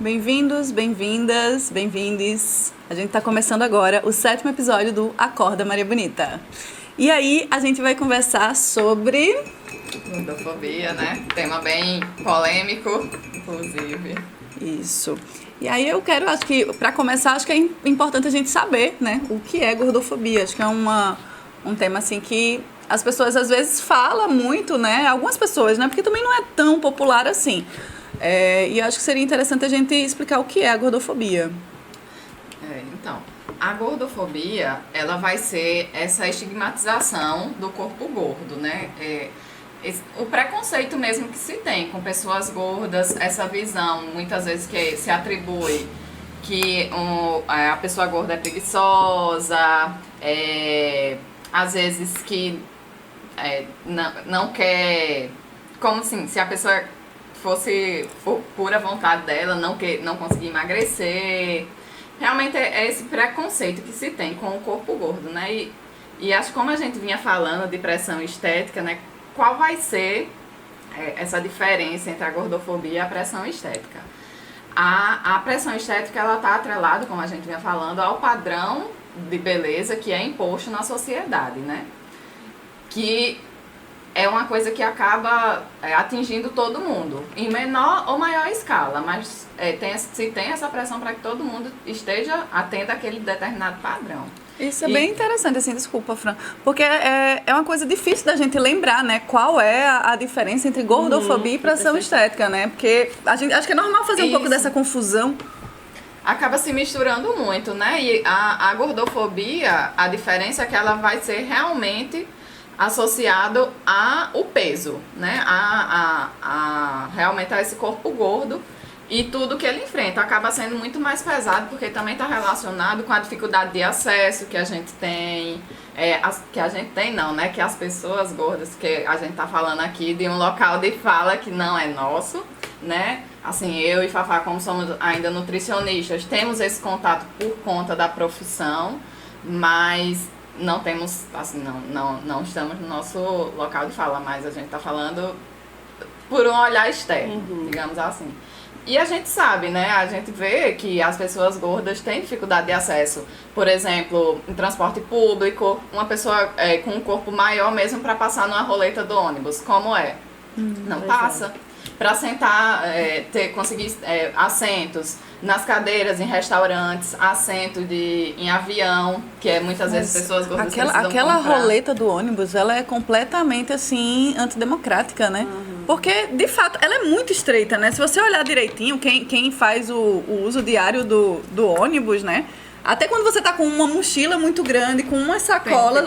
Bem-vindos, bem-vindas, bem-vindes. A gente está começando agora o 7º episódio do Acorda Maria Bonita. E aí a gente vai conversar sobre... Gordofobia, né? Tema bem polêmico, inclusive. Isso. E aí acho que, para começar, acho que é importante a gente saber, né, o que é gordofobia. Acho que é um tema, assim, que as pessoas às vezes falam muito, né? Algumas pessoas, né? Porque também não é tão popular assim. E acho que seria interessante a gente explicar o que é a gordofobia. Então, a gordofobia, ela vai ser essa estigmatização do corpo gordo, né? O preconceito mesmo que se tem com pessoas gordas, essa visão, muitas vezes, que se atribui que a pessoa gorda é preguiçosa, às vezes que não quer... Como assim, se a pessoa fosse por pura vontade dela, não conseguir emagrecer. Realmente é esse preconceito que se tem com o corpo gordo, né? E acho que, como a gente vinha falando de pressão estética, né? Qual vai ser essa diferença entre a gordofobia e a pressão estética? A pressão estética, ela está atrelada, como a gente vinha falando, ao padrão de beleza que é imposto na sociedade, né? Que é uma coisa que acaba atingindo todo mundo, em menor ou maior escala, mas se tem essa pressão para que todo mundo esteja atento àquele determinado padrão. Isso é bem interessante, assim, desculpa, Fran, porque é uma coisa difícil da gente lembrar, né, qual é a diferença entre gordofobia e pressão estética, né, porque acho que é normal fazer um pouco dessa confusão. Acaba se misturando muito, né, e a gordofobia, a diferença é que ela vai ser realmente associado ao peso, né, realmente a esse corpo gordo. E tudo que ele enfrenta acaba sendo muito mais pesado, porque também está relacionado com a dificuldade de acesso que a gente tem. Que as pessoas gordas, que a gente está falando aqui de um local de fala que não é nosso, né? Assim, eu e Fafá, como somos ainda nutricionistas, temos esse contato por conta da profissão, mas não temos, assim, não estamos no nosso local de fala, mas a gente está falando por um olhar externo, digamos assim. E a gente sabe, né? A gente vê que as pessoas gordas têm dificuldade de acesso. Por exemplo, em transporte público, uma pessoa com um corpo maior mesmo para passar numa roleta do ônibus. Como é? Não passa. Para sentar, conseguir assentos nas cadeiras, em restaurantes, assento em avião, que muitas vezes pessoas gordas precisam aquela comprar. roleta do ônibus, ela é completamente, assim, antidemocrática, né? Porque, de fato, ela é muito estreita, né? Se você olhar direitinho, quem faz o uso diário do ônibus, né? Até quando você tá com uma mochila muito grande, com umas sacolas,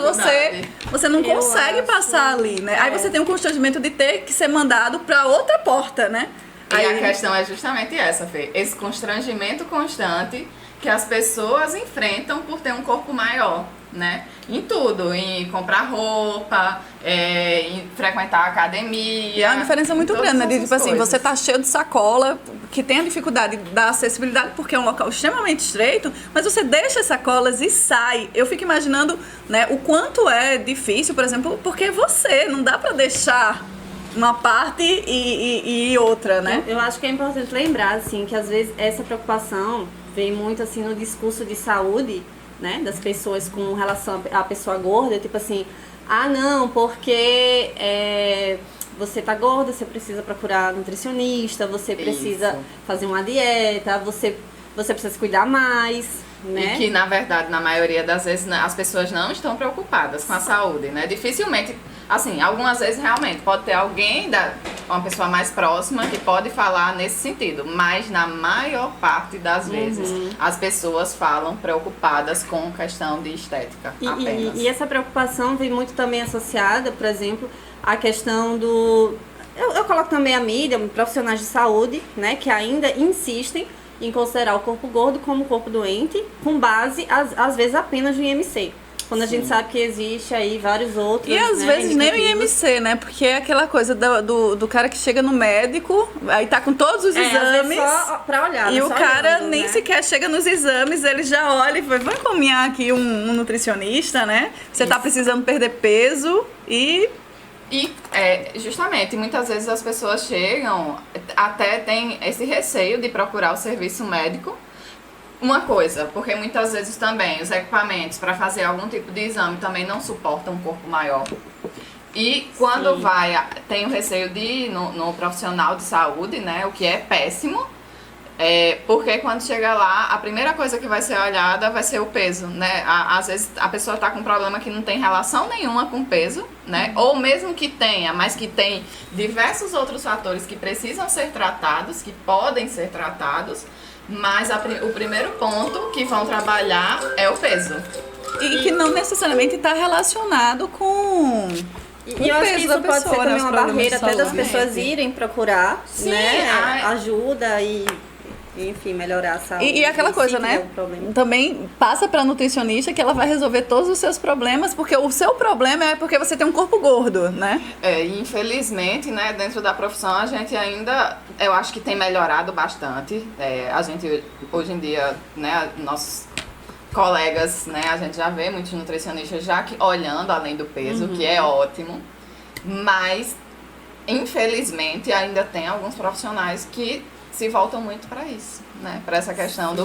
você não consegue passar ali, né? Aí você tem o constrangimento de ter que ser mandado para outra porta, né? E a questão é justamente essa, Fê. Esse constrangimento constante que as pessoas enfrentam por ter um corpo maior, né? Em tudo, em comprar roupa, em frequentar a academia. É uma diferença muito grande, né? Tipo assim, você tá cheio de sacola, que tem a dificuldade da acessibilidade, porque é um local extremamente estreito, mas você deixa as sacolas e sai. Eu fico imaginando, né, o quanto é difícil, por exemplo, porque não dá pra deixar uma parte e outra, né? Eu acho que é importante lembrar, assim, que às vezes essa preocupação vem muito, assim, no discurso de saúde, né, das pessoas com relação à pessoa gorda, tipo assim, não, porque você tá gorda, você precisa procurar nutricionista, você precisa fazer uma dieta, você precisa se cuidar mais, né? E que, na verdade, na maioria das vezes, as pessoas não estão preocupadas com a saúde, né? Dificilmente, assim, algumas vezes realmente pode ter alguém, uma pessoa mais próxima, que pode falar nesse sentido, mas na maior parte das vezes as pessoas falam preocupadas com questão de estética apenas. E essa preocupação vem muito também associada, por exemplo, à questão do... Eu coloco também a mídia, profissionais de saúde, né, que ainda insistem em considerar o corpo gordo como corpo doente, com base, às vezes, apenas no IMC. Quando a gente sabe que existe aí vários outros, e às vezes nem o IMC, né? Porque é aquela coisa do cara que chega no médico, aí tá com todos os exames. Só pra olhar, e o cara olhando, nem né? sequer chega nos exames, ele já olha e vai, vamos encaminhar aqui um nutricionista, né? Você tá precisando perder peso e E justamente, muitas vezes as pessoas chegam, até tem esse receio de procurar o serviço médico. Uma coisa, porque muitas vezes também os equipamentos para fazer algum tipo de exame também não suportam um corpo maior. E quando tem o receio de ir no profissional de saúde, né, o que é péssimo. Porque quando chega lá, a primeira coisa que vai ser olhada vai ser o peso, né? Às vezes a pessoa está com um problema que não tem relação nenhuma com peso, né? Ou mesmo que tenha, mas que tem diversos outros fatores que precisam ser tratados, que podem ser tratados, mas o primeiro ponto que vão trabalhar é o peso. E que não necessariamente está relacionado com... E eu acho que isso pode ser também uma barreira até das pessoas irem procurar, sim, né? Ajuda e... Enfim, melhorar a saúde. E aquela coisa, né? Também passa pra nutricionista que ela vai resolver todos os seus problemas, porque o seu problema é porque você tem um corpo gordo, né? Infelizmente, né, dentro da profissão a gente ainda, eu acho que tem melhorado bastante. A gente, hoje em dia, né, nossos colegas, né, a gente já vê muitos nutricionistas já olhando além do peso, que é ótimo. Mas, infelizmente, ainda tem alguns profissionais que se voltam muito para isso, né? Para essa questão do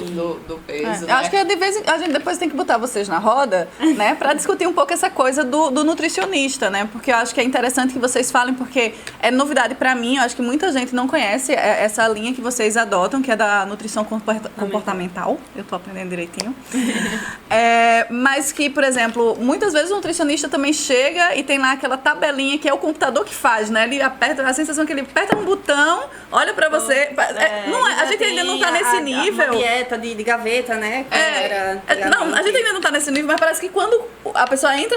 peso. Eu acho que de vez a gente depois tem que botar vocês na roda, né? Para discutir um pouco essa coisa do nutricionista, né? Porque eu acho que é interessante que vocês falem, porque é novidade para mim. Eu acho que muita gente não conhece essa linha que vocês adotam, que é da nutrição comportamental. Eu tô aprendendo direitinho. Mas que, por exemplo, muitas vezes o nutricionista também chega e tem lá aquela tabelinha que é o computador que faz, né? Ele aperta, a sensação que ele aperta um botão, olha para você... a gente ainda não tá nesse nível. Uma dieta de gaveta, né? Não, a gente ainda não tá nesse nível, mas parece que quando a pessoa entra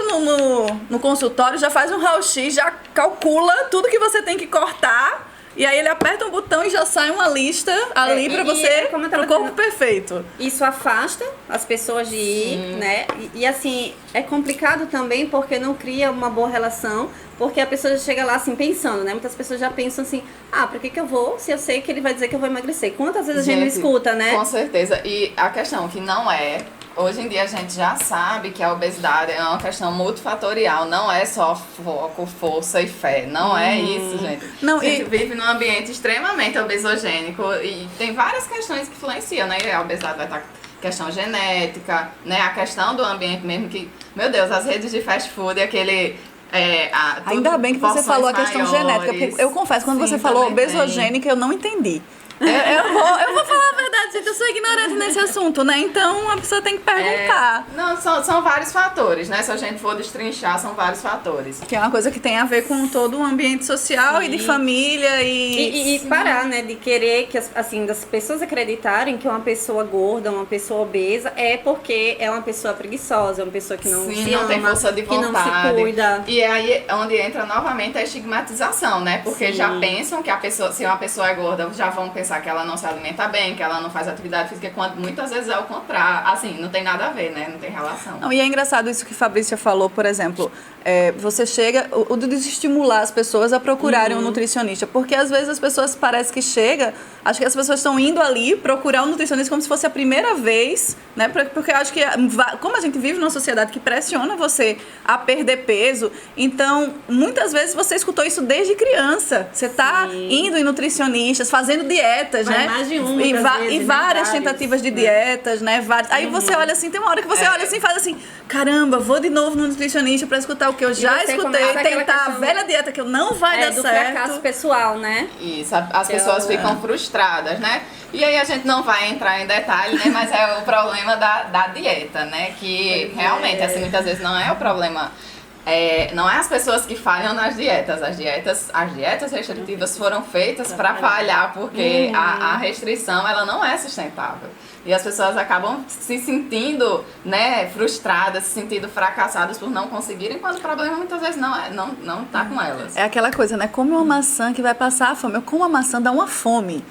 no consultório, já faz um raio-x, já calcula tudo que você tem que cortar. E aí ele aperta um botão e já sai uma lista ali pra você, pro corpo perfeito. Isso afasta as pessoas de ir, né? E assim, é complicado também porque não cria uma boa relação, porque a pessoa já chega lá assim pensando, né? Muitas pessoas já pensam assim, pra que eu vou se eu sei que ele vai dizer que eu vou emagrecer? Quantas vezes a gente não escuta, né? Com certeza. E a questão que não é... Hoje em dia a gente já sabe que a obesidade é uma questão multifatorial, não é só foco, força e fé, não é isso, gente. Não, a gente vive num ambiente extremamente obesogênico e tem várias questões que influenciam, né? A obesidade vai estar questão genética, né? A questão do ambiente mesmo que, meu Deus, as redes de fast food, aquele... Ainda bem que você falou a questão genética, porque eu confesso, quando você falou obesogênica, eu não entendi. Eu vou falar a verdade, gente, eu sou ignorante nesse assunto, né? Então a pessoa tem que perguntar. Não, são vários fatores, né? Se a gente for destrinchar, são vários fatores. Que é uma coisa que tem a ver com todo o ambiente social e de família e parar, né? De querer que, assim, das pessoas acreditarem que uma pessoa gorda, uma pessoa obesa é porque é uma pessoa preguiçosa, uma pessoa que não se ama, tem força de vontade, que não se cuida. E aí onde entra novamente a estigmatização, né? Porque já pensam que a pessoa, se uma pessoa é gorda, já vão pensar que ela não se alimenta bem, que ela não faz atividade física, quando muitas vezes é o contrário. Assim, não tem nada a ver, né? Não tem relação. Não, e é engraçado isso que Fabrícia falou, por exemplo, você chega, o de desestimular as pessoas a procurarem um nutricionista, porque às vezes as pessoas parece que acho que as pessoas estão indo ali procurar um nutricionista como se fosse a primeira vez, né? Porque eu acho que, como a gente vive numa sociedade que pressiona você a perder peso, então, muitas vezes você escutou isso desde criança. Você tá indo em nutricionistas, fazendo dietas, né? Mais de uma, e várias tentativas de dietas, né? Aí você olha assim, tem uma hora que você olha assim e faz assim, caramba, vou de novo no nutricionista pra escutar o que eu já escutei, tentar a velha dieta que eu não vai dar do certo. Fracasso pessoal, né? Isso, as pessoas ficam frustradas, né? E aí a gente não vai entrar em detalhe, né? Mas é o problema da dieta, né? Que realmente, assim, muitas vezes não é o problema... não é as pessoas que falham nas dietas. As dietas restritivas foram feitas para falhar, porque a restrição ela não é sustentável. E as pessoas acabam se sentindo, né, frustradas, se sentindo fracassadas por não conseguirem, quando o problema muitas vezes não tá com elas. É aquela coisa, né? Come uma maçã que vai passar a fome. Eu como uma maçã, dá uma fome.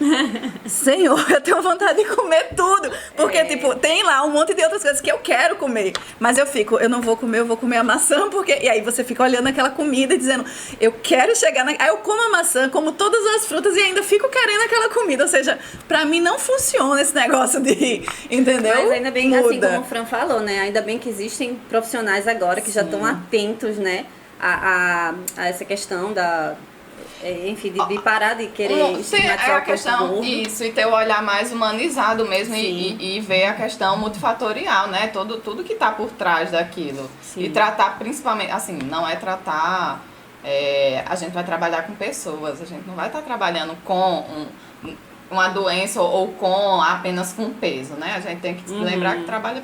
Senhor, eu tenho vontade de comer tudo. Porque, tipo, tem lá um monte de outras coisas que eu quero comer. Mas eu não vou comer, eu vou comer a maçã, porque... E aí você fica olhando aquela comida e dizendo, eu quero chegar Aí eu como a maçã, como todas as frutas e ainda fico querendo aquela comida. Ou seja, pra mim não funciona esse negócio de... Entendeu? Mas ainda bem, assim como o Fran falou, né? Ainda bem que existem profissionais agora que já estão atentos, né? a essa questão da... Enfim, de parar de querer estigmatizar o corpo gordo. Isso, e ter o olhar mais humanizado mesmo e ver a questão multifatorial, né? Tudo que está por trás daquilo. Sim. E tratar principalmente, assim, não é tratar... a gente vai trabalhar com pessoas, a gente não vai estar trabalhando com uma doença ou apenas com peso, né? A gente tem que lembrar que trabalha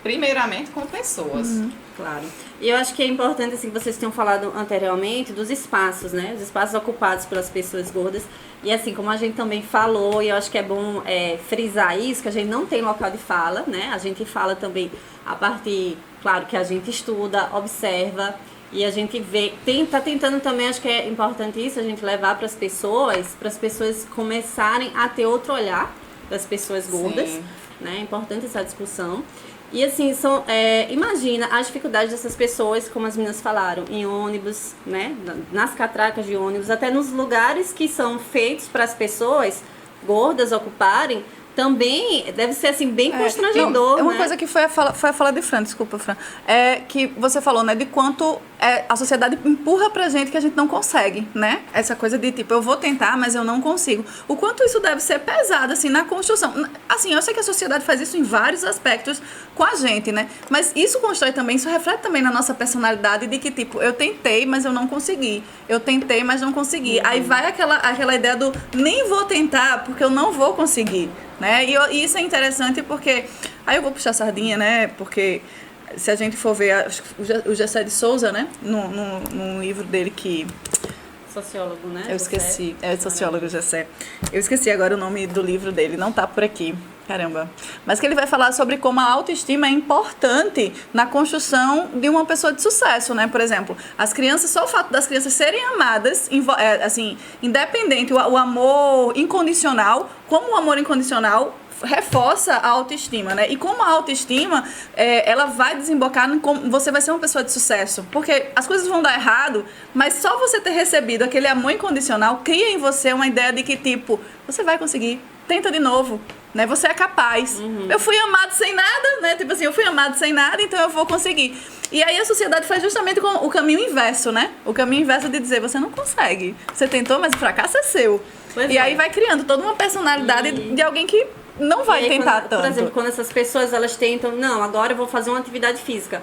primeiramente com pessoas. Claro. E eu acho que é importante, assim, que vocês tenham falado anteriormente dos espaços, né? Os espaços ocupados pelas pessoas gordas. E assim, como a gente também falou, e eu acho que é bom frisar isso, que a gente não tem local de fala, né? A gente fala também a partir, claro, que a gente estuda, observa, e a gente vê, tá tentando também, acho que é importante isso, a gente levar para as pessoas começarem a ter outro olhar das pessoas gordas, né? É importante essa discussão. E assim, imagina as dificuldades dessas pessoas, como as meninas falaram, em ônibus, né? Nas catracas de ônibus, até nos lugares que são feitos para as pessoas gordas ocuparem, também deve ser assim bem constrangedor. Uma né? coisa que foi a fala de Fran, desculpa, Fran, que você falou, né, de quanto a sociedade empurra pra gente que a gente não consegue, né? Essa coisa de tipo, eu vou tentar, mas eu não consigo. O quanto isso deve ser pesado, assim, na construção. Assim, eu sei que a sociedade faz isso em vários aspectos com a gente, né? Mas isso constrói também, isso reflete também na nossa personalidade de que, tipo, eu tentei, mas eu não consegui. Eu tentei, mas não consegui. Aí vai aquela ideia do nem vou tentar porque eu não vou conseguir. Né? E isso é interessante porque... Aí eu vou puxar a sardinha, né? Porque se a gente for ver o Gessé de Souza, né? Num livro dele que... Sociólogo, né? Eu esqueci. É sociólogo Gessé. Eu esqueci agora o nome do livro dele. Não tá por aqui. Caramba. Mas que ele vai falar sobre como a autoestima é importante na construção de uma pessoa de sucesso, né? Por exemplo, as crianças, só o fato das crianças serem amadas, assim, independente, o amor incondicional, como o amor incondicional reforça a autoestima, né? E como a autoestima, ela vai desembocar em como você vai ser uma pessoa de sucesso. Porque as coisas vão dar errado, mas só você ter recebido aquele amor incondicional cria em você uma ideia de que, tipo, você vai conseguir, tenta de novo. Né? Você é capaz. Eu fui amado sem nada, né? Tipo assim, eu fui amado sem nada, então eu vou conseguir. E aí a sociedade faz justamente o caminho inverso, né? O caminho inverso de dizer, você não consegue. Você tentou, mas o fracasso é seu. Aí vai criando toda uma personalidade de alguém que não vai tentar tanto. Por exemplo, quando essas pessoas, elas tentam, não, agora eu vou fazer uma atividade física.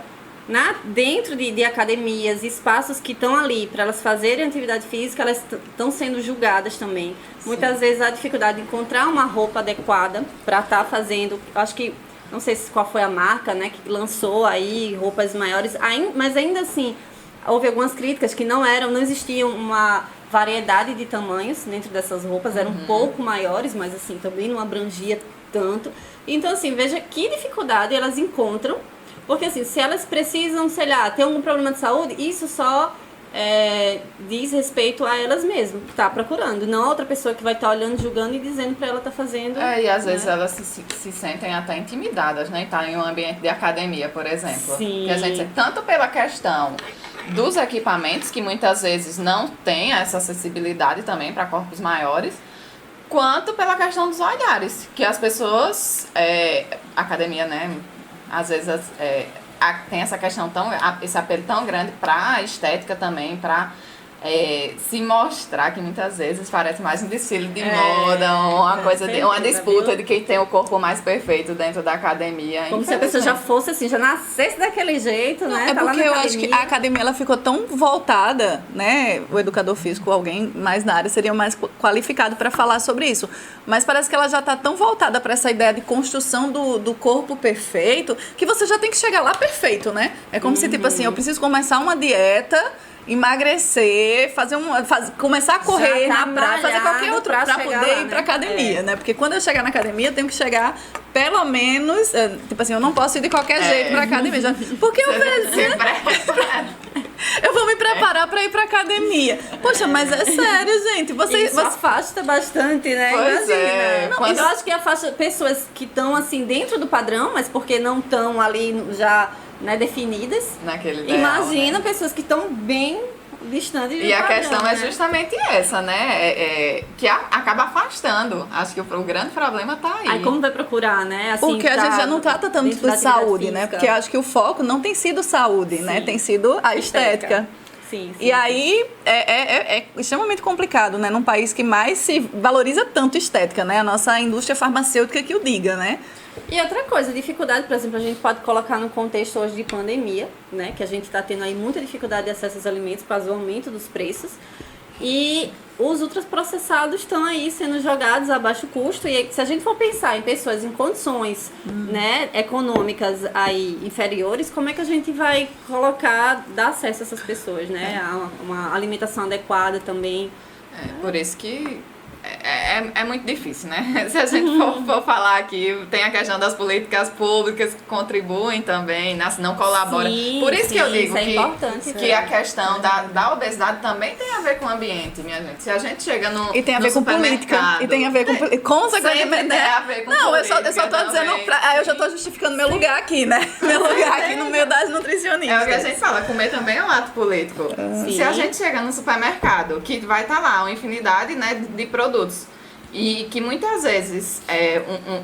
Dentro de academias, espaços que estão ali para elas fazerem atividade física, elas estão sendo julgadas também. Sim. Muitas vezes a dificuldade de encontrar uma roupa adequada para estar fazendo, acho que, não sei qual foi a marca, né, que lançou aí roupas maiores, mas ainda assim, houve algumas críticas que não existia uma variedade de tamanhos dentro dessas roupas, eram um pouco maiores, mas assim, também não abrangia tanto. Então assim, veja que dificuldade elas encontram. Porque assim, se elas precisam, sei lá, ter algum problema de saúde, isso só diz respeito a elas mesmas, que tá procurando. Não a outra pessoa que vai estar olhando, julgando e dizendo pra ela tá fazendo. E às vezes elas se sentem até intimidadas, né? Tá em um ambiente de academia, por exemplo. Sim. Que a gente, tanto pela questão dos equipamentos, que muitas vezes não tem essa acessibilidade também para corpos maiores, quanto pela questão dos olhares. Que as pessoas, academia, né? Às vezes tem essa questão esse apelo tão grande para a estética também, para se mostrar, que muitas vezes parece mais um desfile de moda, uma disputa de quem tem o corpo mais perfeito dentro da academia. Como se a pessoa já fosse assim, já nascesse daquele jeito, né? É porque eu acho que a academia ela ficou tão voltada, né? O educador físico, alguém mais na área, seria mais qualificado para falar sobre isso. Mas parece que ela já está tão voltada para essa ideia de construção do corpo perfeito, que você já tem que chegar lá perfeito, né? É como se, tipo assim, eu preciso começar uma dieta, emagrecer, começar a correr na praia, fazer qualquer outro pra poder ir pra academia, né? Porque quando eu chegar na academia, eu tenho que chegar pelo menos, tipo assim, eu não posso ir de qualquer jeito pra academia, porque eu preciso... Eu vou me preparar pra ir pra academia. Poxa, mas é sério, gente. Isso afasta bastante, né? Pois imagina. Não, eu acho que afasta pessoas que estão assim dentro do padrão, mas porque não estão ali já, né, definidas. Naquele ideal, imagina, né? Pessoas que estão bem distantes do E a padrão, questão né? é justamente essa, né? Que acaba afastando. Acho que o grande problema tá aí. Aí como vai procurar, né? Assim, porque a gente já não trata tanto de saúde, né? física. Porque eu acho que o foco não tem sido saúde, né? Tem sido a estética. Sim. E aí é extremamente complicado, né? Num país que mais se valoriza tanto estética, né? A nossa indústria farmacêutica que o diga, né? E outra coisa, dificuldade, por exemplo, a gente pode colocar no contexto hoje de pandemia, né? Que a gente está tendo aí muita dificuldade de acesso aos alimentos por causa do aumento dos preços. E os ultraprocessados estão aí sendo jogados a baixo custo. E se a gente for pensar em pessoas em condições né, econômicas aí inferiores, como é que a gente vai dar acesso a essas pessoas, né? A uma alimentação adequada também. Por isso que é muito difícil, né? Se a gente for falar aqui, tem a questão das políticas públicas que contribuem também, né? Se não colaboram. Sim, Por isso que eu digo que a questão da obesidade também tem a ver com o ambiente, minha gente. Se a gente chega no E tem a ver com política. E tem a ver com consequentemente, tem a ver com não, política. Eu só tô dizendo. Aí eu já tô justificando meu lugar aqui, né? Meu lugar aqui no meio das nutricionistas. É o que a gente fala, comer também é um ato político. Sim. Se a gente chega no supermercado, que vai estar lá uma infinidade, né, de produtos, e que muitas vezes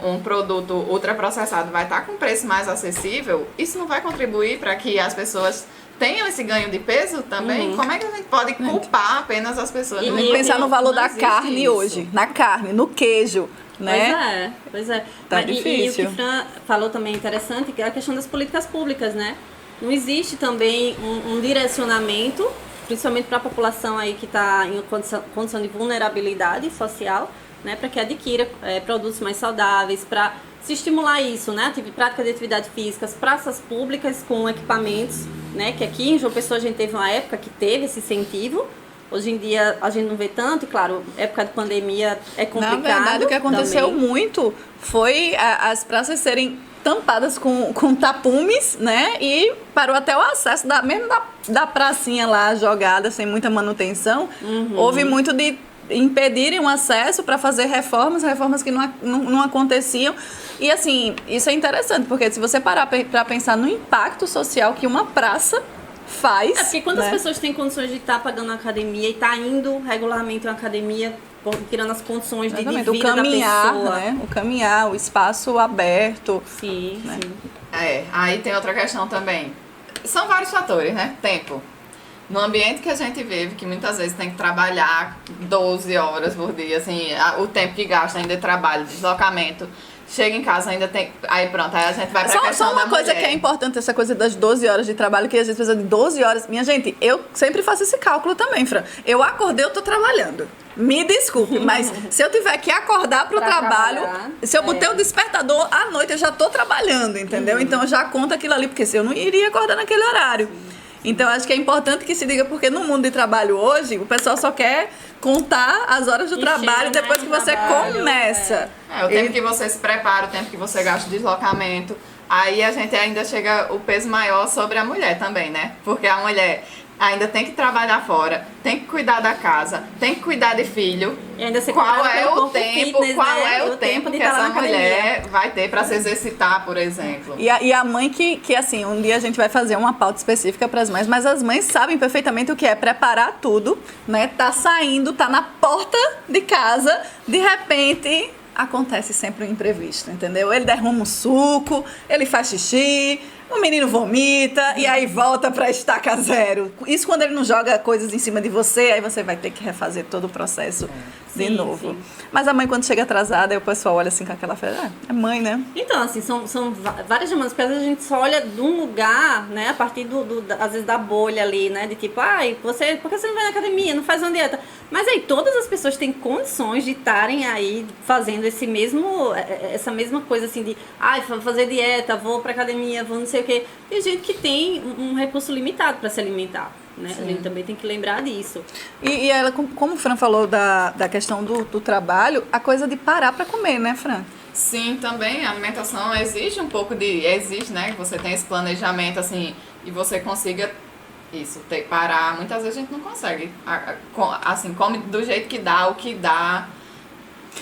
um produto ultraprocessado vai estar com preço mais acessível, isso não vai contribuir para que as pessoas tenham esse ganho de peso também? Como é que a gente pode culpar apenas as pessoas? Tem que pensar no valor da carne isso. hoje, na carne, no queijo, né? Pois é. Tá E o difícil. que o Fran falou também interessante, que é a questão das políticas públicas, né? Não existe também um direcionamento, principalmente para a população aí que está em condição de vulnerabilidade social, né? Para que adquira produtos mais saudáveis, para se estimular isso, né? Prática de atividades físicas, praças públicas com equipamentos, né? Que aqui em João Pessoa a gente teve uma época que teve esse incentivo. Hoje em dia a gente não vê tanto, e claro, época de pandemia é complicado. Na verdade, o que aconteceu também. muito foi as praças serem tampadas com tapumes, né? E parou até o acesso, mesmo da pracinha lá jogada, sem muita manutenção. Houve muito de impedirem o acesso para fazer reformas que não aconteciam. E assim, isso é interessante, porque se você parar para pensar no impacto social que uma praça faz... porque quantas pessoas têm condições de estar pagando a academia e estar indo regularmente à academia, tirando as condições de vida o caminhar, da pessoa? né? O caminhar, o espaço aberto. Sim, né? sim. Aí tem outra questão também. São vários fatores, né? Tempo. No ambiente que a gente vive, que muitas vezes tem que trabalhar 12 horas por dia, assim, o tempo que gasta ainda de trabalho, deslocamento, chega em casa, ainda tem... Aí pronto, aí a gente vai pra questão Só uma da coisa mulher. que é importante, essa coisa das 12 horas de trabalho, que às vezes precisa de 12 horas. Minha gente, eu sempre faço esse cálculo também, Fran. Eu acordei, eu tô trabalhando. Me desculpe, mas se eu tiver que acordar pro trabalho, se eu botei o despertador à noite, eu já tô trabalhando, entendeu? Então eu já conto aquilo ali, porque se eu não iria acordar naquele horário. Então, acho que é importante que se diga, porque no mundo de trabalho hoje, o pessoal só quer contar as horas do trabalho depois que você começa. O tempo que você se prepara, o tempo que você gasta de deslocamento. Aí a gente ainda chega o peso maior sobre a mulher também, né? Porque a mulher ainda tem que trabalhar fora, tem que cuidar da casa, tem que cuidar de filho. E ainda ser qual é pelo o corpo tempo, fitness, qual né? é o tempo de que estar lá essa na academia. mulher vai ter para se exercitar, por exemplo? E a mãe que, assim, um dia a gente vai fazer uma pauta específica para as mães, mas as mães sabem perfeitamente o que é preparar tudo, né? Tá saindo, tá na porta de casa, de repente acontece sempre um imprevisto, entendeu? Ele derrama um suco, ele faz xixi, o menino vomita e aí volta pra estaca zero. Isso quando ele não joga coisas em cima de você, aí você vai ter que refazer todo o processo de novo. Sim. Mas a mãe, quando chega atrasada, aí o pessoal olha assim com aquela fé, é mãe, né? Então, assim, são várias demandas, porque às vezes a gente só olha de um lugar, né, a partir às vezes da bolha ali, né, de tipo, por que você não vai na academia, não faz uma dieta? Mas aí todas as pessoas têm condições de estarem aí fazendo essa mesma coisa assim de, vou fazer dieta, vou pra academia, vou não sei o quê. Tem gente que tem um recurso limitado para se alimentar, né? Sim. A gente também tem que lembrar disso. E ela, como o Fran falou da questão do trabalho, a coisa de parar para comer, né, Fran? Sim, também a alimentação exige um pouco exige, né, que você tenha esse planejamento, assim, e você consiga parar. Muitas vezes a gente não consegue, assim, come do jeito que dá, o que dá.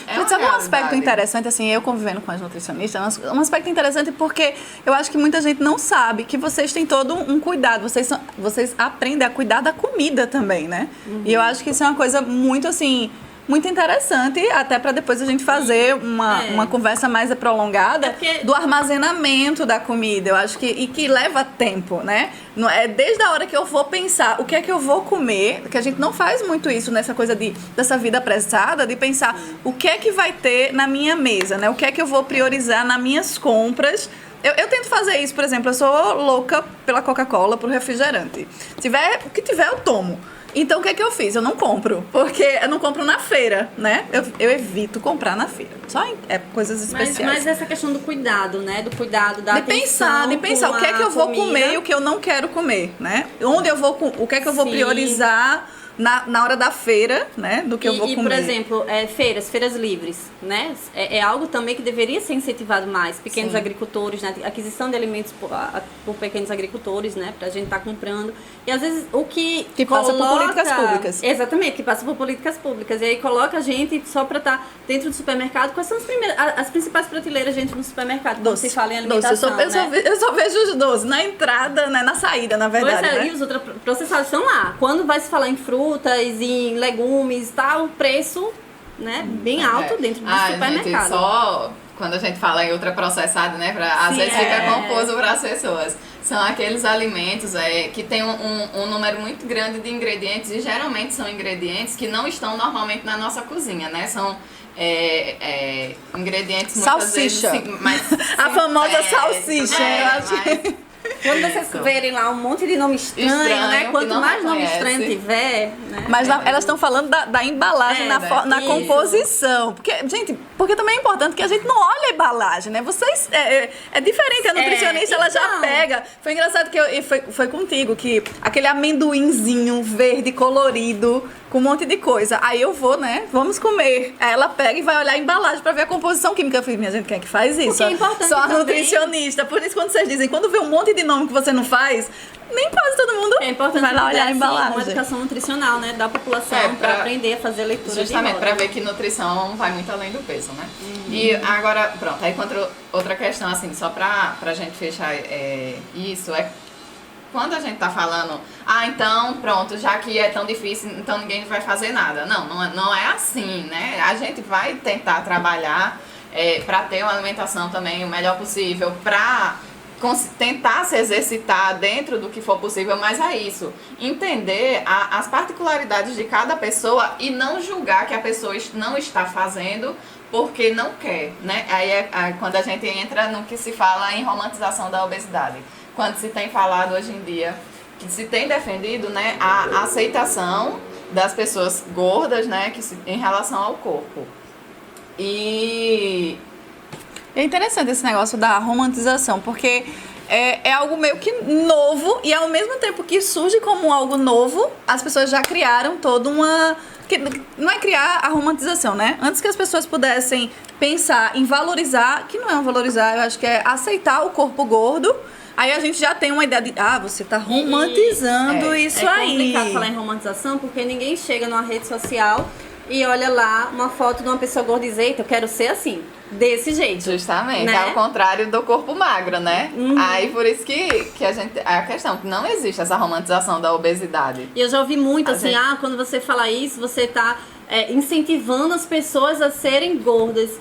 Mas sabe um aspecto interessante, assim, eu convivendo com as nutricionistas, um aspecto interessante porque eu acho que muita gente não sabe que vocês têm todo um cuidado, vocês aprendem a cuidar da comida também, né? E eu acho que isso é uma coisa muito, assim, muito interessante, até para depois a gente fazer uma conversa mais prolongada do armazenamento da comida. Eu acho que leva tempo, né? Não é desde a hora que eu vou pensar o que é que eu vou comer, que a gente não faz muito isso nessa coisa dessa vida apressada, de pensar o que é que vai ter na minha mesa, né? O que é que eu vou priorizar nas minhas compras. Eu tento fazer isso, por exemplo, eu sou louca pela Coca-Cola, pro refrigerante. O que tiver, eu tomo. Então, o que é que eu fiz? Eu não compro, porque eu não compro na feira, né? Eu evito comprar na feira. Só coisas especiais. Mas essa questão do cuidado, né? Do cuidado, da atenção. De pensar o que é que eu vou comer e o que eu não quero comer, né? O que é que eu vou priorizar na hora da feira, né? Do que eu vou comer. E, por exemplo, feiras livres, né? É algo também que deveria ser incentivado mais. Pequenos agricultores, né? Aquisição de alimentos por pequenos agricultores, né? Pra gente estar comprando. E às vezes o que passa por políticas públicas. Exatamente, que passa por políticas públicas. E aí coloca a gente só pra estar dentro do supermercado. Quais são as principais prateleiras dentro do supermercado? Quando se fala em alimentação, eu só vejo os doces na entrada, né? Na saída, na verdade. Pois né? E os ultraprocessados estão lá. Quando vai se falar em frutas, em legumes, tá o preço, né, bem alto dentro do supermercado. Gente, só quando a gente fala em ultraprocessado, né, às vezes fica confuso para as pessoas. São aqueles alimentos que tem um número muito grande de ingredientes e geralmente são ingredientes que não estão normalmente na nossa cozinha, né? São ingredientes muitas vezes... A famosa salsicha. Eu acho Quando vocês verem lá um monte de nome estranho, né? Quanto mais nome estranho tiver, né? Mas elas estão falando da embalagem, na composição. Porque também é importante que a gente não olhe a embalagem, né? Vocês... É diferente, a nutricionista, ela já pega. Foi engraçado que foi contigo, que aquele amendoinzinho verde, colorido, com um monte de coisa. Aí eu vou, né? Vamos comer. Aí ela pega e vai olhar a embalagem pra ver a composição química. Eu falei, minha gente, quem é que faz isso? Porque é importante só a também. Nutricionista. Por isso, quando vocês dizem, quando vê um monte de nome que você não faz, nem quase todo mundo vai lá olhar a embalagem. Uma educação nutricional, né? Da população pra aprender a fazer leitura. Justamente, pra ver que nutrição vai muito além do peso, né? E agora, pronto, aí outra questão, assim, só pra gente fechar isso, quando a gente tá falando, então, pronto, já que é tão difícil, então ninguém vai fazer nada. Não é assim, né? A gente vai tentar trabalhar para ter uma alimentação também o melhor possível, para tentar se exercitar dentro do que for possível, mas é isso. Entender as particularidades de cada pessoa e não julgar que a pessoa não está fazendo porque não quer, né? Aí é quando a gente entra no que se fala em romantização da obesidade. Quando se tem falado hoje em dia, que se tem defendido, né, a aceitação das pessoas gordas, né, em relação ao corpo. E é interessante esse negócio da romantização, porque é algo meio que novo e ao mesmo tempo que surge como algo novo, as pessoas já criaram toda uma... Que não é criar a romantização, né? Antes que as pessoas pudessem pensar em valorizar, que não é um valorizar, eu acho que é aceitar o corpo gordo. Aí a gente já tem uma ideia de, você tá romantizando isso aí. É complicado falar em romantização porque ninguém chega numa rede social e olha lá uma foto de uma pessoa gorda e diz, eita, eu quero ser assim, desse jeito. Justamente, né? Ao contrário do corpo magro, né? Aí por isso que a questão, que não existe essa romantização da obesidade. E eu já ouvi muito assim, quando você fala isso, você tá incentivando as pessoas a serem gordas.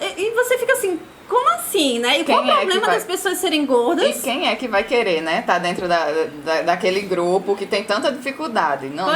E você fica assim... Como assim, né? E qual o problema das pessoas serem gordas? E quem é que vai querer, né? Tá dentro daquele grupo que tem tanta dificuldade. Não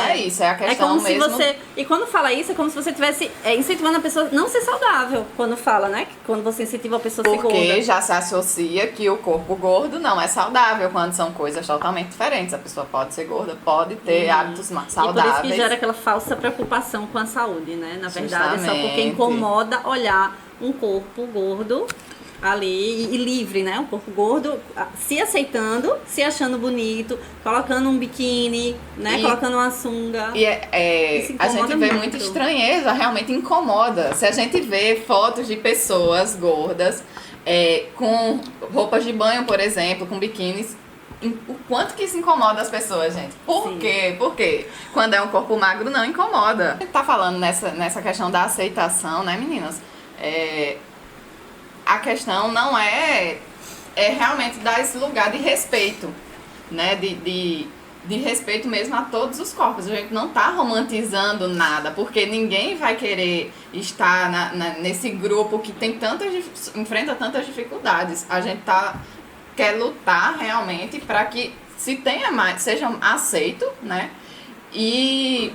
é isso, é a questão como mesmo. Se você, e quando fala isso, é como se você estivesse incentivando a pessoa a não ser saudável. Quando fala, né? Quando você incentiva a pessoa a ser gorda. Porque já se associa que o corpo gordo não é saudável, quando são coisas totalmente diferentes. A pessoa pode ser gorda, pode ter hábitos saudáveis. E por isso que gera aquela falsa preocupação com a saúde, né? Na verdade, é só porque incomoda olhar um corpo gordo ali e livre, né? Um corpo gordo se aceitando, se achando bonito, colocando um biquíni, né? Colocando uma sunga. E a gente vê muita estranheza, realmente incomoda. Se a gente vê fotos de pessoas gordas com roupas de banho, por exemplo, com biquínis, o quanto que isso incomoda as pessoas, gente? Por quê? Porque quando é um corpo magro não incomoda. A gente tá falando nessa questão da aceitação, né, meninas? A questão não é realmente dar esse lugar de respeito, né? De de respeito mesmo a todos os corpos. A gente não tá romantizando nada, porque ninguém vai querer estar nesse grupo que tem enfrenta tantas dificuldades. A gente quer lutar realmente para que se tenha mais, seja aceito, né? E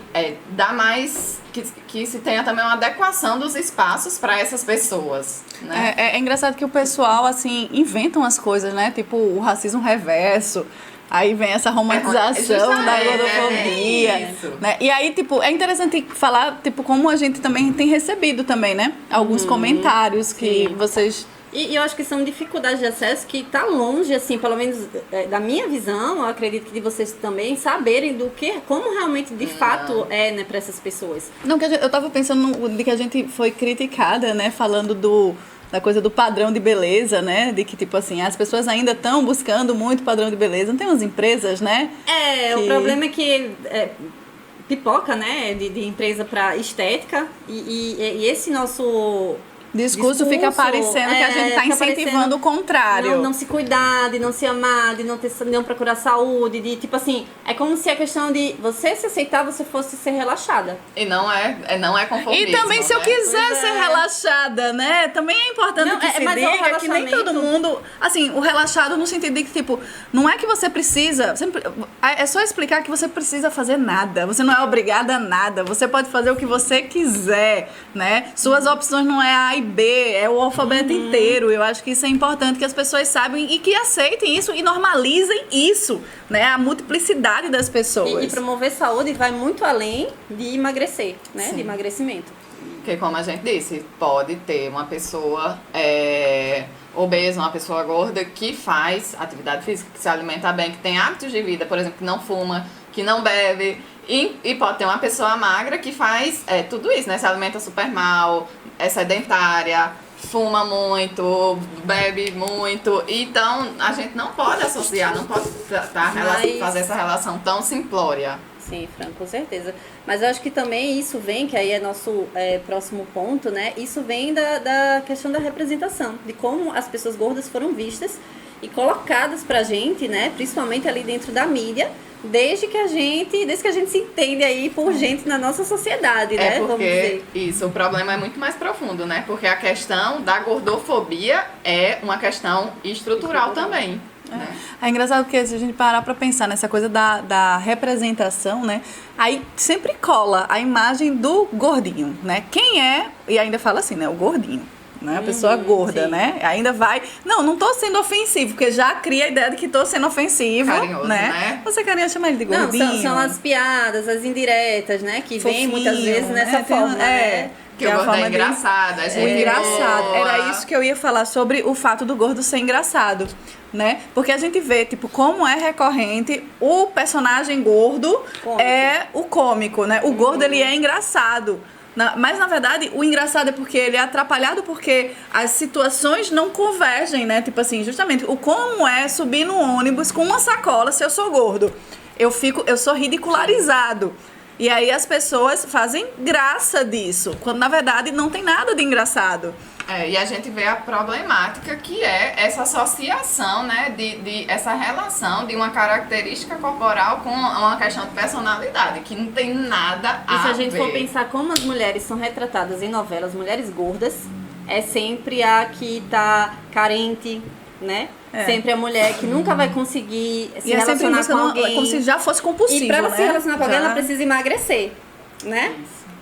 dá mais que se tenha também uma adequação dos espaços para essas pessoas, né? É engraçado que o pessoal, assim, inventam as coisas, né? Tipo, o racismo reverso. Aí vem essa romantização da gordofobia, né? E aí, tipo, é interessante falar, tipo, como a gente também tem recebido também, né? Alguns comentários que vocês... E eu acho que são dificuldades de acesso que tá longe, assim, pelo menos da minha visão, eu acredito que de vocês também saberem como realmente de fato é, né, para essas pessoas. Não, eu tava pensando de que a gente foi criticada, né, falando da coisa do padrão de beleza, né, de que, tipo assim, as pessoas ainda estão buscando muito padrão de beleza. Não tem umas empresas, né? O problema é que... pipoca, né, de empresa para estética e esse nosso... Discurso fica parecendo que a gente está incentivando o contrário. Não se cuidar, de não se amar, de não procurar saúde, de tipo assim, é como se a questão de você se aceitar, você fosse ser relaxada. E não é conformismo. E também se eu quiser ser relaxada, né? Também é importante que se diga que nem todo mundo... Assim, o relaxado no sentido de que, tipo, não é que você precisa... É só explicar que você precisa fazer nada. Você não é obrigada a nada. Você pode fazer o que você quiser, né? Suas opções não é A e B, é o alfabeto inteiro. Eu acho que isso é importante que as pessoas saibam e que aceitem isso e normalizem isso, né? A multiplicidade das pessoas. E promover saúde vai muito além de emagrecer, né? Sim. De emagrecimento. Porque, como a gente disse, pode ter uma pessoa obesa, uma pessoa gorda que faz atividade física, que se alimenta bem, que tem hábitos de vida, por exemplo, que não fuma, que não bebe. E pode ter uma pessoa magra que faz tudo isso, né? Se alimenta super mal, é sedentária, fuma muito, bebe muito. Então, a gente não pode associar, não pode fazer essa relação tão simplória. Sim, Fran, com certeza. Mas eu acho que também isso vem, que aí é nosso próximo ponto, né? Isso vem da questão da representação, de como as pessoas gordas foram vistas e colocadas pra gente, né? Principalmente ali dentro da mídia, desde que a gente se entende aí por gente na nossa sociedade, né? Porque vamos dizer. Isso, o problema é muito mais profundo, né? Porque a questão da gordofobia é uma questão estrutural também. Né? É engraçado porque se a gente parar pra pensar nessa coisa da representação, né? Aí sempre cola a imagem do gordinho, né? Quem é, e ainda fala assim, né? O gordinho. Né? A pessoa gorda, sim. né? Ainda vai... Não tô sendo ofensivo, porque já cria a ideia de que tô sendo ofensivo. Carinhoso, né? Você carinha chamar ele de gordinho. Não, são as piadas, as indiretas, né? Que vêm muitas vezes nessa forma, né? Que o gordo é engraçado, é muito engraçado. boa. Era isso que eu ia falar sobre o fato do gordo ser engraçado, né? Porque a gente vê, tipo, como é recorrente o personagem gordo é o cômico, né? O gordo, ele é engraçado. Mas, na verdade, o engraçado é porque ele é atrapalhado porque as situações não convergem, né? Tipo assim, justamente, o como é subir no ônibus com uma sacola se eu sou gordo? Eu sou ridicularizado. E aí as pessoas fazem graça disso, quando, na verdade, não tem nada de engraçado. E a gente vê a problemática que é essa associação, né, de essa relação de uma característica corporal com uma questão de personalidade, que não tem nada a ver. E se a gente for pensar como as mulheres são retratadas em novelas, mulheres gordas, é sempre a que tá carente, né? Sempre a mulher que nunca vai conseguir se relacionar com alguém. Como se já fosse compulsivo, e pra ela né? se relacionar com alguém, ela precisa emagrecer, né?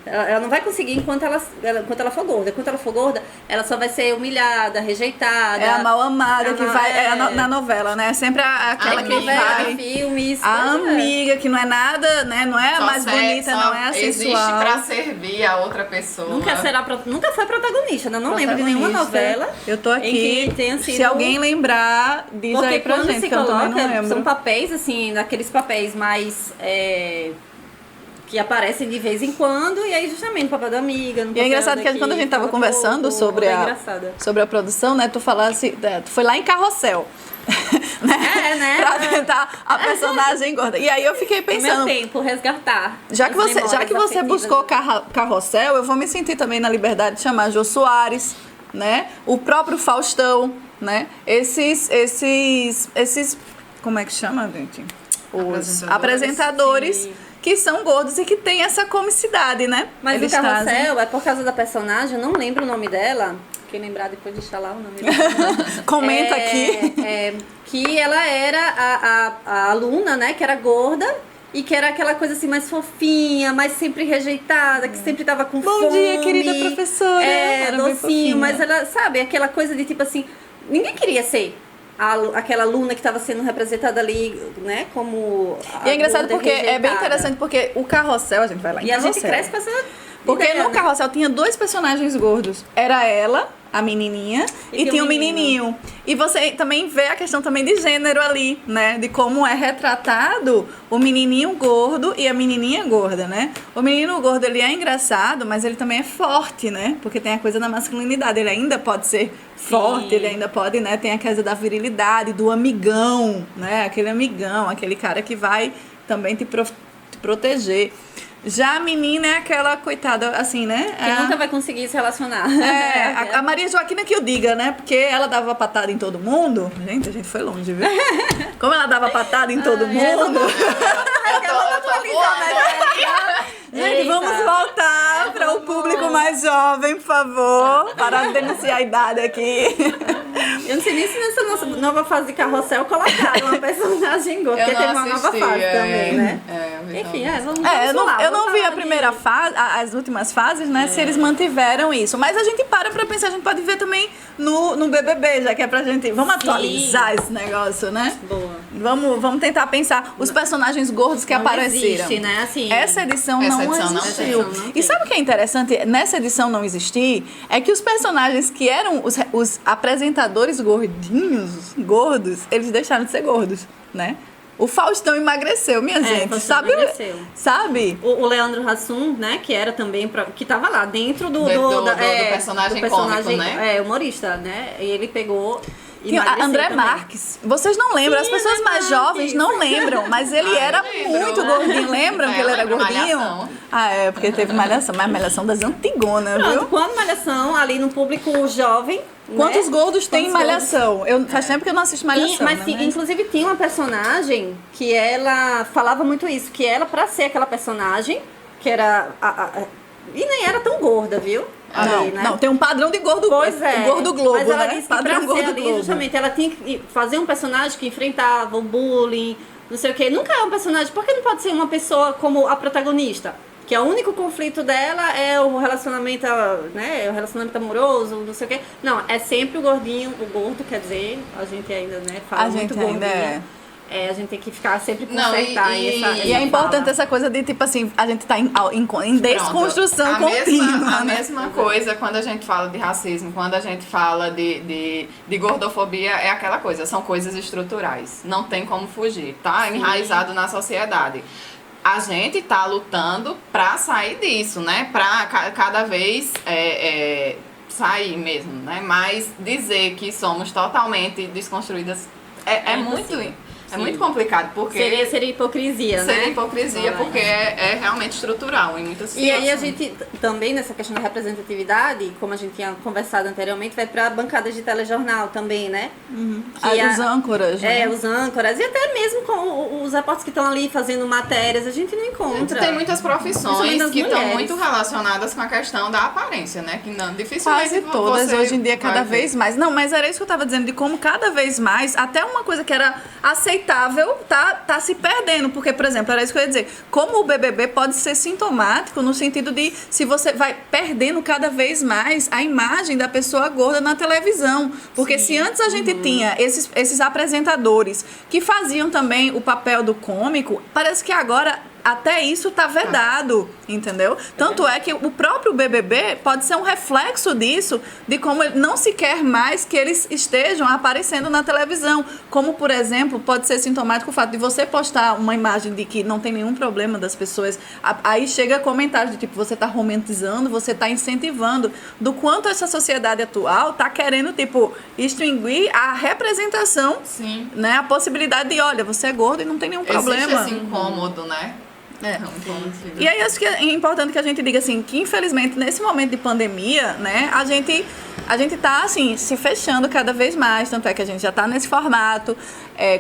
Ela não vai conseguir enquanto ela for gorda. Enquanto ela for gorda, ela só vai ser humilhada, rejeitada. É a mal amada que vai na novela, né? Sempre aquela que vai. Filmes, a amiga que não é nada, né? Não é a mais bonita, não é a sensual. Existe pra servir a outra pessoa. Nunca foi protagonista, né? Não lembro de nenhuma novela. Eu tô aqui. Em que tenha sido... Se alguém lembrar, diz aí pra gente, se que eu também não lembro. São papéis, assim, naqueles papéis mais... que aparecem de vez em quando, e aí justamente no papel da amiga, no papel E é engraçado que quando a gente tava conversando sobre a produção, né, tu falasse, tu foi lá em Carrossel, né? Pra tentar a personagem gorda. E aí eu fiquei pensando, meu tempo, resgatar. já que você buscou Carrossel, eu vou me sentir também na liberdade de chamar Jô Soares, né? O próprio Faustão, né? Esses como é que chama, gente? os apresentadores que são gordos e que têm essa comicidade, né? Mas Eles o Carrossel trazem... é por causa da personagem, eu não lembro o nome dela. Quem lembrar depois deixa lá o nome dela. Comenta aqui. Que ela era a aluna, né? Que era gorda. E que era aquela coisa assim mais fofinha, mais sempre rejeitada, que sempre tava com fome. Bom dia, querida professora. É, docinho, mas ela, sabe, aquela coisa de tipo assim, ninguém queria ser aquela aluna que estava sendo representada ali, né, como E é engraçado porque, rejeitada. é bem interessante porque o Carrossel, a gente vai lá em Carrossel. E a gente cresce com essa Porque ideia, no né? Carrossel tinha 2 personagens gordos. Era ela, a menininha, e tinha o menininho. E você também vê a questão também de gênero ali, né? De como é retratado o menininho gordo e a menininha gorda, né? O menino gordo, ele é engraçado, mas ele também é forte, né? Porque tem a coisa da masculinidade. Ele ainda pode ser forte, ele ainda pode, né? Tem a coisa da virilidade, do amigão, né? Aquele amigão, aquele cara que vai também te proteger. Já a menina é aquela coitada, assim, né? Que nunca vai conseguir se relacionar. A Maria Joaquina que eu diga, né? Porque ela dava patada em todo mundo. Gente, a gente foi longe, viu? Como ela dava patada em todo mundo. Gente, vamos voltar para o público mais jovem, por favor. Para denunciar a idade aqui. Eu não sei nem se nessa nossa nova fase de Carrossel colocaram uma personagem gorda, porque teve uma nova fase também, né? Enfim, vamos falar. Eu não vi a primeira fase, as últimas fases, né? Se eles mantiveram isso. Mas a gente para pra pensar, a gente pode ver também no BBB, já que é pra gente... Vamos atualizar esse negócio, né? Boa. Vamos tentar pensar os personagens gordos que não apareceram. Existe, né? Assim, Essa edição não existiu. E sabe o que é interessante nessa edição não existir? É que os personagens que eram os apresentadores gordos, eles deixaram de ser gordos, né? O Faustão emagreceu, minha gente. Sabe? O Leandro Hassum, né? Que era também, que tava lá dentro do personagem cômico, né? Humorista, né? E ele pegou... André Marques. Vocês não lembram, as pessoas mais jovens não lembram, mas ele era muito gordinho. Lembram que ele era gordinho? Malhação. Porque teve Malhação, mas Malhação das antigonas, viu? Quando Malhação, ali no público jovem... Quantos né? gordos tem em Malhação? Faz tempo que eu não assisto Malhação. Mas inclusive tinha uma personagem que ela falava muito isso, que ela, pra ser aquela personagem, que era... e nem era tão gorda, viu? Ali, né? Não, tem um padrão de gordo, gordo Globo, mas ela né? disse que pra ser ali, justamente, ela tinha que fazer um personagem que enfrentava o bullying, não sei o quê. Nunca é um personagem, por que não pode ser uma pessoa como a protagonista? Que o único conflito dela é o relacionamento, né? O relacionamento amoroso, não sei o quê. Não, é sempre o gordinho, o gordo, quer dizer, a gente ainda, né, fala muito gordinho. A gente tem que ficar sempre consertar e é importante essa coisa de, tipo assim, a gente tá em desconstrução contínua. A mesma coisa quando a gente fala de racismo, quando a gente fala de gordofobia, é aquela coisa, são coisas estruturais. Não tem como fugir, tá enraizado na sociedade. A gente tá lutando pra sair disso, né? Pra cada vez sair mesmo, né? Mas dizer que somos totalmente desconstruídas é muito... É muito complicado, porque... Seria hipocrisia, né? Seria hipocrisia, porque é realmente estrutural em muitas situações. E aí a gente também, nessa questão da representatividade, como a gente tinha conversado anteriormente, vai para bancadas de telejornal também, né? Os âncoras, né? Os âncoras. E até mesmo com os repórteres que estão ali fazendo matérias, a gente não encontra. Tem muitas profissões que estão muito relacionadas com a questão da aparência, né? Que não, dificilmente quase todas, hoje em dia, cada vez mais. Não, mas era isso que eu estava dizendo, de como cada vez mais, até uma coisa que era aceitável, tá se perdendo. Porque, por exemplo, era isso que eu ia dizer. Como o BBB pode ser sintomático no sentido de se você vai perdendo cada vez mais a imagem da pessoa gorda na televisão. Porque se antes a gente tinha esses apresentadores que faziam também o papel do cômico, parece que agora até isso tá vedado, entendeu? Tanto é que o próprio BBB pode ser um reflexo disso, de como não se quer mais que eles estejam aparecendo na televisão. Como, por exemplo, pode ser sintomático o fato de você postar uma imagem de que não tem nenhum problema das pessoas, aí chega comentários de tipo, você tá romantizando, você tá incentivando, do quanto essa sociedade atual tá querendo, tipo, extinguir a representação, né? A possibilidade de, olha, você é gordo e não tem nenhum problema. Existe esse incômodo, né? É. Sim. E aí acho que é importante que a gente diga assim, que infelizmente nesse momento de pandemia, né, a gente tá assim, se fechando cada vez mais, tanto é que a gente já tá nesse formato.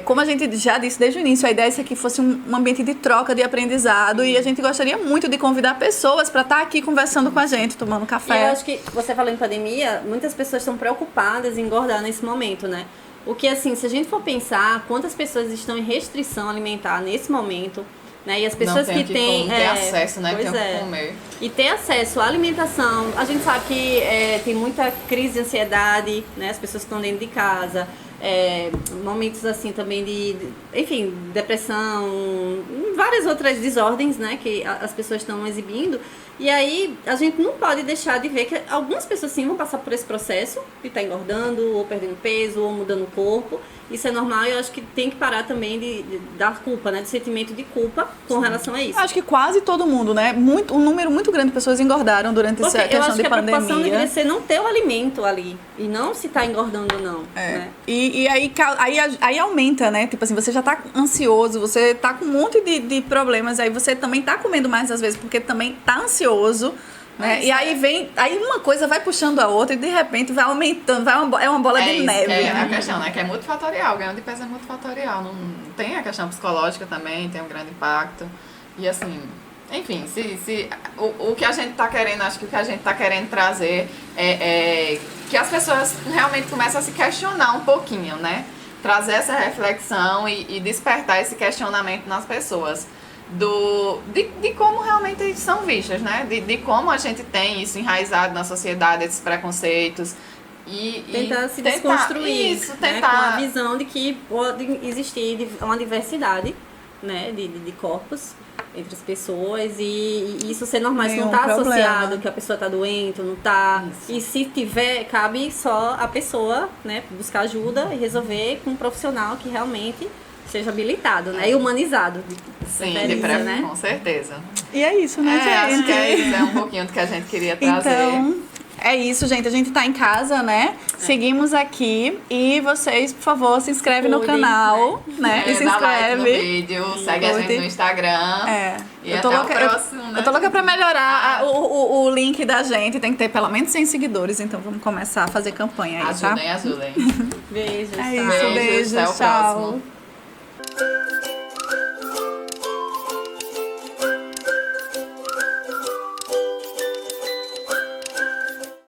Como a gente já disse desde o início, a ideia é que aqui fosse um ambiente de troca, de aprendizado, e a gente gostaria muito de convidar pessoas para estar aqui conversando com a gente, tomando E café. eu acho que você falou em pandemia, muitas pessoas estão preocupadas em engordar nesse momento, né? O que, assim, se a gente for pensar quantas pessoas estão em restrição alimentar nesse momento, né? E as pessoas não tem que têm... ter acesso, né? Pois Tem o que comer. E ter acesso à alimentação. A gente sabe que tem muita crise de ansiedade, né? As pessoas que estão dentro de casa. Momentos assim também enfim, depressão, várias outras desordens, né, que as pessoas estão exibindo. E aí a gente não pode deixar de ver que algumas pessoas sim vão passar por esse processo de estar engordando, ou perdendo peso, ou mudando o corpo. Isso é normal e eu acho que tem que parar também de dar culpa, né, de sentimento de culpa com relação a isso. Acho que quase todo mundo, né? Um número muito grande de pessoas engordaram durante essa Porque eu questão acho de que a pandemia. preocupação deveria ser não ter o alimento ali e não se está engordando ou não. Né? E aí aumenta, né? Tipo assim, você já tá ansioso, você tá com um monte de problemas, aí você também tá comendo mais às vezes porque também tá ansioso. Né? E aí uma coisa vai puxando a outra e de repente vai aumentando, é uma bola de neve. É a questão, né? Que é multifatorial, ganho de peso é multifatorial. Não tem a questão psicológica também, tem um grande impacto. E assim, enfim, o que a gente tá querendo, acho que o que a gente tá querendo trazer é que as pessoas realmente comecem a se questionar um pouquinho, né? Trazer essa reflexão e despertar esse questionamento nas pessoas. De como realmente são vistas, né? De como a gente tem isso enraizado na sociedade, esses preconceitos. Tentar se desconstruir, isso, né? Com a visão de que pode existir uma diversidade, né? de corpos entre as pessoas e isso ser normal, isso não está associado que a pessoa está doente ou não está. E se tiver, cabe só a pessoa, né? Buscar ajuda e resolver com um profissional que realmente seja habilitado, né? E humanizado. Sim, né? Com certeza. E é isso, né, gente? Acho que é isso, é um pouquinho do que a gente queria trazer. Então, é isso, gente. A gente tá em casa, né? Seguimos aqui. E vocês, por favor, se inscrevem no canal, né? E se dá like inscreve. no vídeo, segue a gente no Instagram. E eu tô até louca, o próximo, né? Eu tô louca pra melhorar o link da gente. Tem que ter pelo menos 100 seguidores. Então vamos começar a fazer campanha aí, tá? Ajudem. Beijo, É isso, beijo, até o tchau. próximo.